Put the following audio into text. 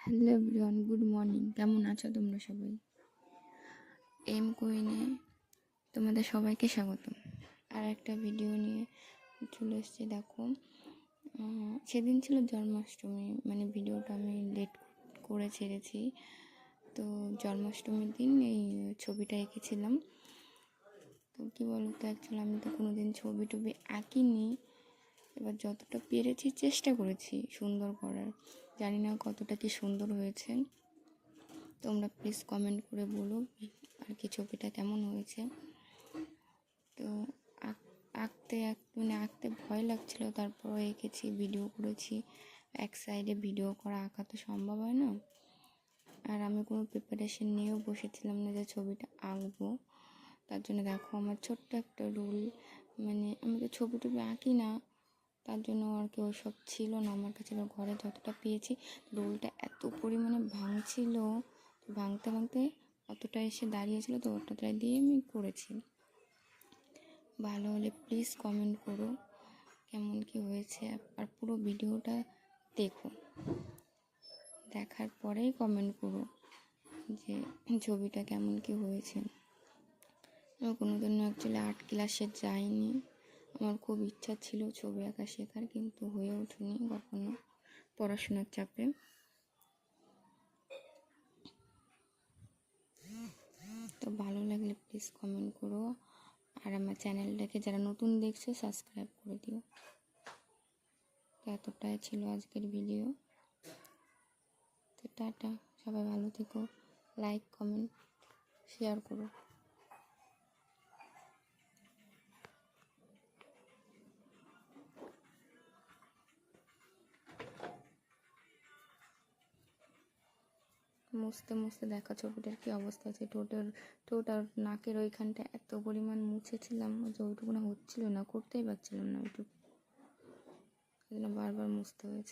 Hello everyone, good morning. কেমন আছো তোমরা সবাই? এম কুইনে তোমাদের সবাইকে স্বাগতম। আর একটা ভিডিও নিয়ে চলে এসেছি। দেখো, সেদিন ছিল জন্মাষ্টমী, মানে ভিডিওটা আমি লেট করে ছেড়েছি। তো জন্মাষ্টমীর দিন এই ছবিটা এঁকেছিলাম। তো কী বলতো, অ্যাকচুয়ালি আমি তো কোনো দিন ছবি টবি আঁকিনি। এবার যতটা পেরেছি চেষ্টা করেছি সুন্দর করার। জানি না কতটা কি সুন্দর হয়েছে, তোমরা প্লিজ কমেন্ট করে বলো আর কি ছবিটা কেমন হয়েছে। তো আঁকতে ভয় লাগছিল, তারপর এঁকেছি, ভিডিও করেছি। এক সাইডে ভিডিও করা, আঁকা তো সম্ভব হয় না। আর আমি কোনো প্রিপারেশন নিয়েও বসেছিলাম না যে ছবিটা আঁকবো। তার জন্য দেখো আমার ছোট্ট একটা রুল, মানে আমি তো ছবি টবি আঁকি না, তার জন্য আর কি ওইসব ছিল না আমার কাছে। ঘরে যতটা পেয়েছি, রোলটা এত পরিমাণে ভাঙছিল, ভাঙতে ভাঙতে অতটা এসে দাঁড়িয়েছিল, তো ওটা দিয়ে আমি করেছি। ভালো হলে প্লিজ কমেন্ট করো কেমন কি হয়েছে, আর পুরো ভিডিওটা দেখো, দেখার পরেই কমেন্ট করো যে ছবিটা কেমন কি হয়েছে। আমি কোনোদিনও অ্যাকচুয়ালি আর্ট ক্লাসে যাইনি। আমার খুব ইচ্ছা ছিল ছবি আঁকা শেখার, কিন্তু হয়ে ওঠেনি কখনো পড়াশোনার চাপে। তো ভালো লাগলে প্লিজ কমেন্ট করো, আর আমার চ্যানেলটাকে যারা নতুন দেখছো সাবস্ক্রাইব করে দিও। তো এতটাই ছিল আজকের ভিডিও। তো টাটা, সবাই ভালো থেকো, লাইক কমেন্ট শেয়ার করো। মুছতে মুছতে দেখা ছবিটার কী অবস্থা আছে। ঠোঁট আর নাকের ওইখানটা এত পরিমাণ মুছেছিলাম যে ওইটুকু না হচ্ছিল না, করতেই পারছিলাম না ওইটুকু, বারবার মুছতে হয়েছে।